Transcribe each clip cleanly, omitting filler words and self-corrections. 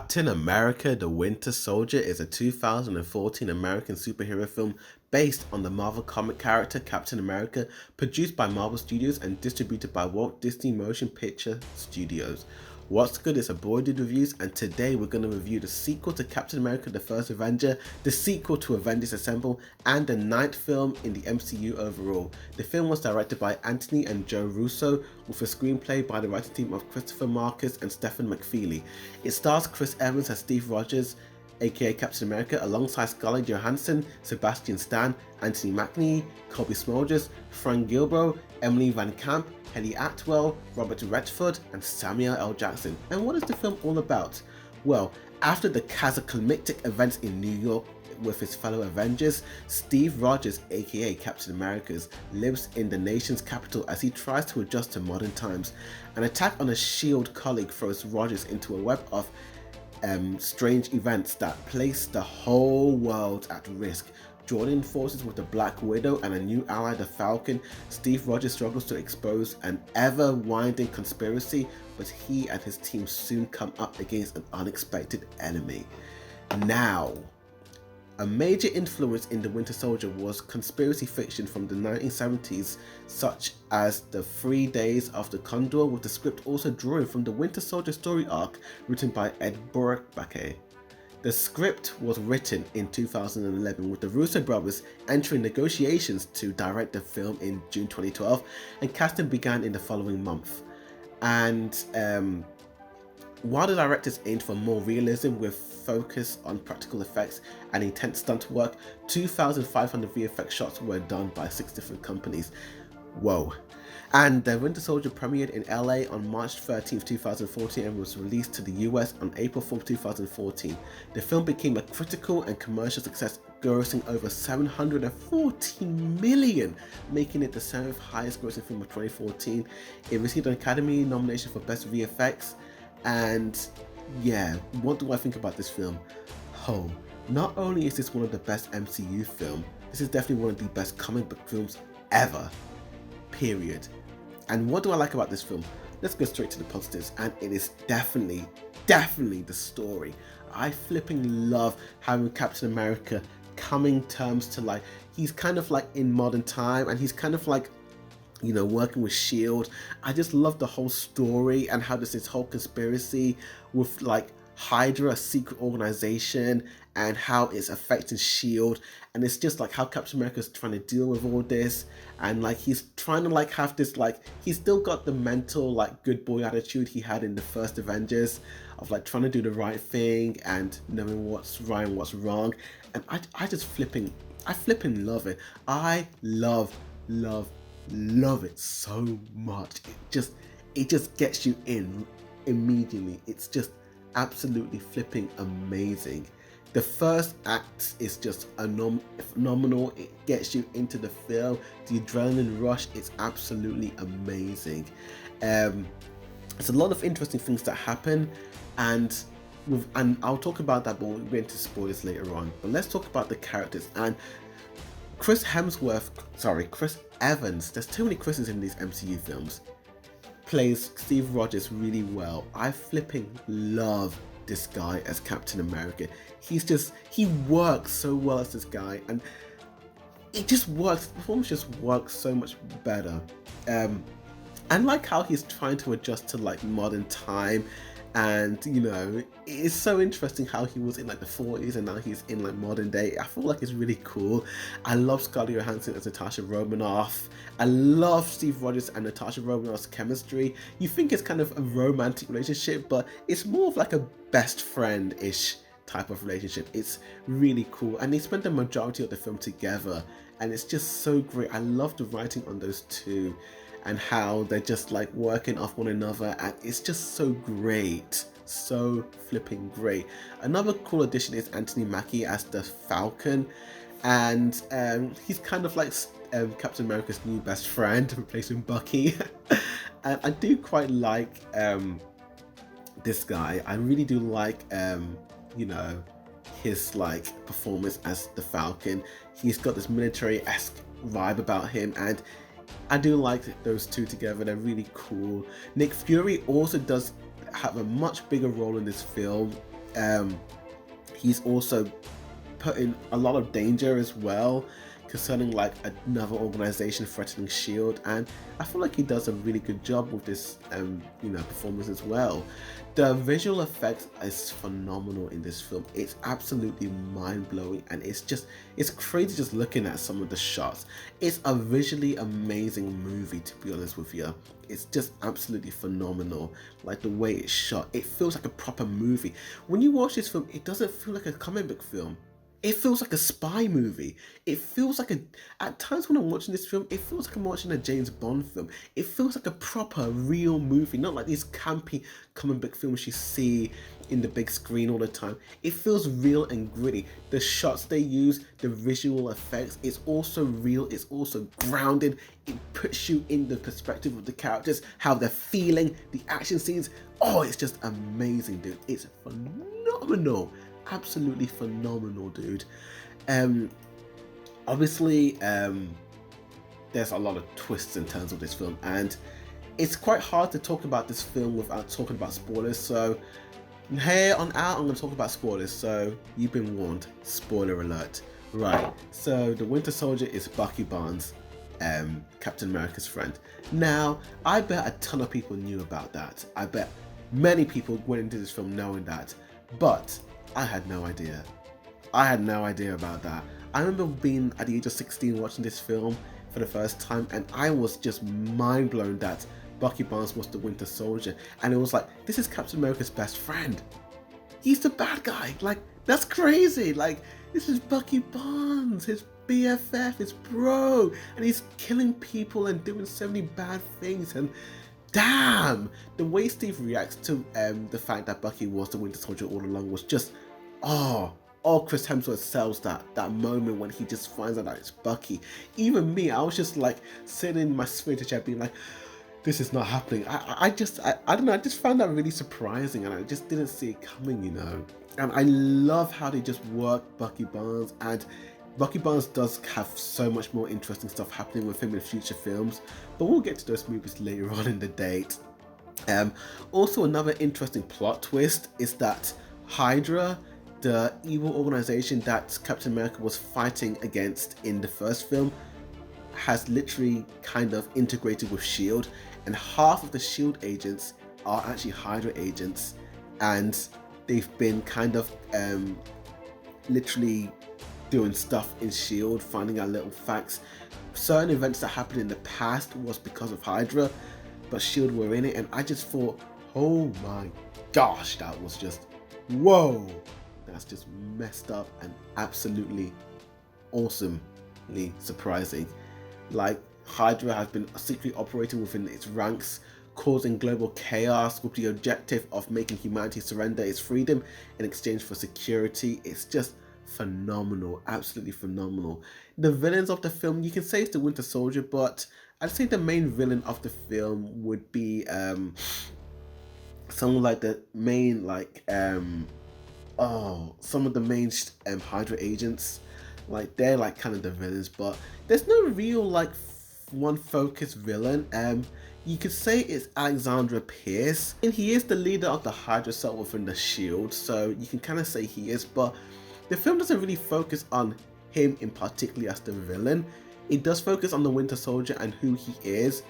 Captain America: The Winter Soldier is a 2014 American superhero film based on the Marvel comic character Captain America, produced by Marvel Studios and distributed by Walt Disney Motion Picture Studios. What's good is a Boydude reviews, and today we're going to review the sequel to Captain America: The First Avenger, the sequel to Avengers Assemble, and the ninth film in the MCU overall. The film was directed by Anthony and Joe Russo, with a screenplay by the writing team of Christopher Marcus and Stephen McFeely. It stars Chris Evans as Steve Rogers, aka Captain America, alongside Scarlett Johansson, Sebastian Stan, Anthony Mackie, Colby Smulders, Frank Gilbro, Emily Van Camp, Kelly Atwell, Robert Redford, and Samuel L. Jackson. And what is the film all about? Well, after the cataclysmic events in New York with his fellow Avengers, Steve Rogers, aka Captain America, lives in the nation's capital as he tries to adjust to modern times. An attack on a SHIELD colleague throws Rogers into a web of strange events that place the whole world at risk. Joining forces with the Black Widow and a new ally, the Falcon, Steve Rogers struggles to expose an ever-winding conspiracy, but he and his team soon come up against an unexpected enemy. Now, a major influence in The Winter Soldier was conspiracy fiction from the 1970s, such as The 3 Days of the Condor, with the script also drawn from the Winter Soldier story arc written by Ed Brubaker. The script was written in 2011, with the Russo brothers entering negotiations to direct the film in June 2012, and casting began in the following month. And while the directors aimed for more realism with focus on practical effects and intense stunt work, 2,500 VFX shots were done by 6 different companies. Whoa. And The Winter Soldier premiered in LA on March 13, 2014 and was released to the US on April 4, 2014. The film became a critical and commercial success, grossing over $714 million, making it the 7th highest grossing film of 2014. It received an Academy nomination for Best VFX. And yeah, what do I think about this film? Oh, not only is this one of the best MCU films, this is definitely one of the best comic book films ever. Period. And what do I like about this film? Let's go straight to the positives, and it is definitely the story. I flipping love having Captain America coming terms to, like, he's kind of like in modern time, and he's kind of like, you know, working with SHIELD. I just love the whole story and how there's this whole conspiracy with like Hydra, a secret organization, and how it's affecting SHIELD. And it's just like how Captain America's trying to deal with all this, and like he's trying to like have this, like, he's still got the mental like good boy attitude he had in the first Avengers of like trying to do the right thing and knowing what's right and what's wrong. And I flipping love it. I love it so much. It just gets you in immediately. It's just absolutely flipping amazing. The first act is just phenomenal. It gets you into the film. The adrenaline rush is absolutely amazing. There's a lot of interesting things that happen, and I'll talk about that, but we'll get into spoilers later on. But let's talk about the characters. And Chris Evans, there's too many Chris's in these MCU films, plays Steve Rogers really well. I flipping love this guy as Captain America. He works so well as this guy, and it just works. The performance just works so much better. And like how he's trying to adjust to like modern time. And you know, it's so interesting how he was in like the 40s and now he's in like modern day. I feel like it's really cool. I love Scarlett Johansson as Natasha Romanoff. I love Steve Rogers and Natasha Romanoff's chemistry. You think it's kind of a romantic relationship, but it's more of like a best friend-ish type of relationship. It's really cool, and they spent the majority of the film together, and it's just so great. I love the writing on those two and how they're just like working off one another, and it's just so great. So flipping great. Another cool addition is Anthony Mackie as the Falcon, and he's kind of like Captain America's new best friend, replacing Bucky. And I do quite like this guy. I really do like you know, his like performance as the Falcon. He's got this military-esque vibe about him, and I do like those two together. They're really cool. Nick Fury also does have a much bigger role in this film. He's also put in a lot of danger as well concerning like another organization threatening Shield, and I feel like he does a really good job with this performance as well. The visual effects is phenomenal in this film. It's absolutely mind-blowing, and it's crazy just looking at some of the shots. It's a visually amazing movie, to be honest with you. It's just absolutely phenomenal. Like the way it's shot, it feels like a proper movie. When you watch this film, it doesn't feel like a comic book film. It feels like a spy movie. It feels like at times when I'm watching this film, it feels like I'm watching a James Bond film. It feels like a proper, real movie, not like these campy comic book films you see in the big screen all the time. It feels real and gritty. The shots they use, the visual effects, it's also real, it's also grounded. It puts you in the perspective of the characters, how they're feeling, the action scenes. Oh, it's just amazing, dude. It's phenomenal. Absolutely phenomenal, dude. Obviously, there's a lot of twists in terms of this film, and it's quite hard to talk about this film without talking about spoilers. So here on out, I'm going to talk about spoilers. So you've been warned. Spoiler alert. Right. So the Winter Soldier is Bucky Barnes, Captain America's friend. Now, I bet a ton of people knew about that. I bet many people went into this film knowing that, but I had no idea. I had no idea about that. I remember being at the age of 16 watching this film for the first time, and I was just mind blown that Bucky Barnes was the Winter Soldier, and it was like, this is Captain America's best friend. He's the bad guy. Like, that's crazy. Like, this is Bucky Barnes, his BFF, his bro, and he's killing people and doing so many bad things. And damn, the way Steve reacts to the fact that Bucky was the Winter Soldier all along was just, Chris Hemsworth sells that moment when he just finds out that it's Bucky. Even me, I was just like sitting in my spirited chair being like, this is not happening. I don't know, I just found that really surprising, and I just didn't see it coming, you know. And I love how they just work Bucky Barnes, and Bucky Barnes does have so much more interesting stuff happening with him in future films, but we'll get to those movies later on in the date. Also, another interesting plot twist is that Hydra, the evil organization that Captain America was fighting against in the first film, has literally kind of integrated with S.H.I.E.L.D., and half of the S.H.I.E.L.D. agents are actually Hydra agents, and they've been kind of literally doing stuff in S.H.I.E.L.D., finding out little facts. Certain events that happened in the past was because of Hydra, but S.H.I.E.L.D. were in it, and I just thought, oh my gosh, that was just, whoa, that's just messed up and absolutely awesomely surprising. Like, Hydra has been secretly operating within its ranks, causing global chaos with the objective of making humanity surrender its freedom in exchange for security. It's just phenomenal, absolutely phenomenal. The villains of the film, you can say it's the Winter Soldier, but I'd say the main villain of the film would be someone like the main, like, some of the main Hydra agents. Like, they're like kind of the villains, but there's no real like one focused villain. You could say it's Alexandra Pierce, and he is the leader of the Hydra cell within the S.H.I.E.L.D., so you can kind of say he is, but the film doesn't really focus on him in particular as the villain. It does focus on the Winter Soldier and who he is,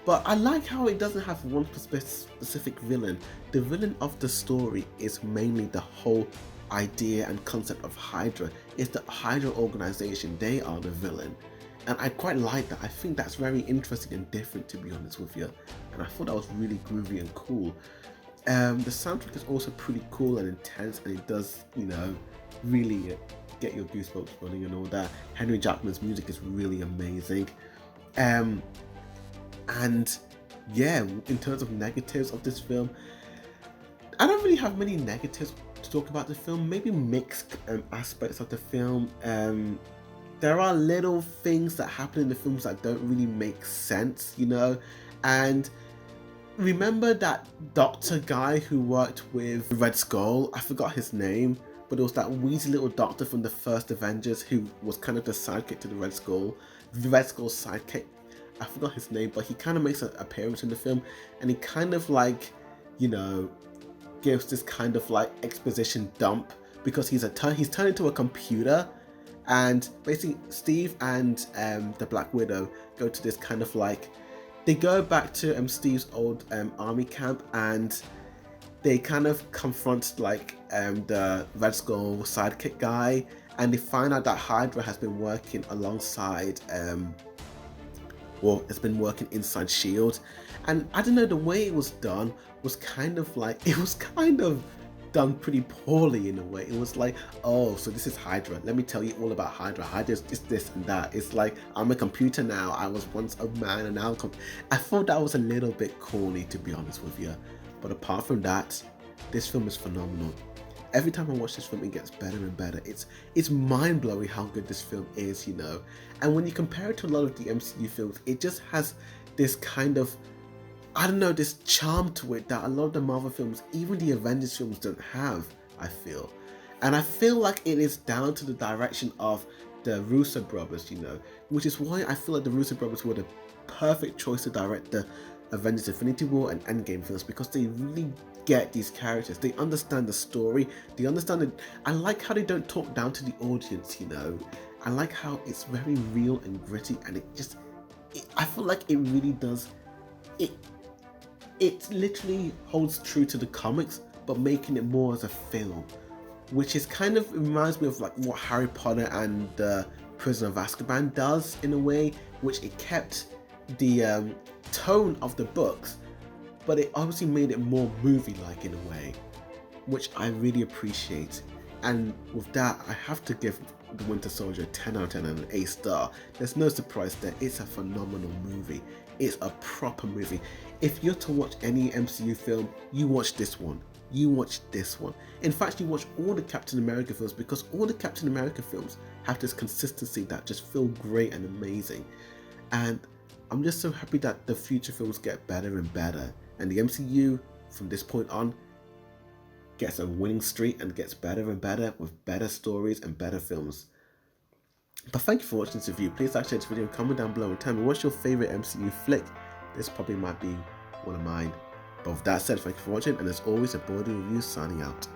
but I like how it doesn't have one specific villain. The villain of the story is mainly the whole idea and concept of Hydra. It's the Hydra organization, they are the villain. And I quite like that. I think that's very interesting and different, to be honest with you. And I thought that was really groovy and cool. The soundtrack is also pretty cool and intense, and it does, you know, really get your goosebumps running and all that. Henry Jackman's music is really amazing. And yeah, in terms of negatives of this film, I don't really have many negatives to talk about the film. Maybe mixed aspects of the film. There are little things that happen in the films that don't really make sense, you know. And remember that doctor guy who worked with Red Skull? I forgot his name, but it was that wheezy little doctor from the first Avengers who was kind of the sidekick to the Red Skull. The Red Skull's sidekick, I forgot his name, but he kind of makes an appearance in the film, and he kind of like, you know, gives this kind of like exposition dump because he's turned into a computer, and basically Steve and the Black Widow go to this kind of like, they go back to Steve's old army camp, and they kind of confront like the Red Skull sidekick guy, and they find out that Hydra has been working alongside it's been working inside Shield. And I don't know, the way it was done was kind of like, it was kind of done pretty poorly in a way. It was like, oh, so this is Hydra, let me tell you all about Hydra. Hydra's this and that. It's like, I'm a computer now, I was once a man and now I thought that was a little bit corny, to be honest with you. But apart from that, this film is phenomenal. Every time I watch this film, it gets better and better. It's mind-blowing how good this film is, you know. And when you compare it to a lot of the MCU films, it just has this kind of, I don't know, this charm to it that a lot of the Marvel films, even the Avengers films, don't have, I feel. And I feel like it is down to the direction of the Russo brothers, you know, which is why I feel like the Russo brothers were the perfect choice to direct the Avengers Infinity War and Endgame films, because they really get these characters, they understand the story, they understand it. I like how they don't talk down to the audience, you know. I like how it's very real and gritty, and I feel like it really does, it literally holds true to the comics, but making it more as a film, which is kind of, reminds me of like what Harry Potter and the Prisoner of Azkaban does in a way, which it kept the tone of the books, but it obviously made it more movie-like in a way, which I really appreciate. And with that, I have to give The Winter Soldier a 10 out of 10 and an A star. There's no surprise there, it's a phenomenal movie. It's a proper movie. If you're to watch any MCU film, you watch this one. You watch this one. In fact, you watch all the Captain America films, because all the Captain America films have this consistency that just feel great and amazing. And I'm just so happy that the future films get better and better. And the MCU, from this point on, gets a winning streak and gets better and better with better stories and better films. But thank you for watching this review. Please like, share this video, and comment down below and tell me what's your favourite MCU flick. This probably might be one of mine. But with that said, thank you for watching, and as always, a Boydude review signing out.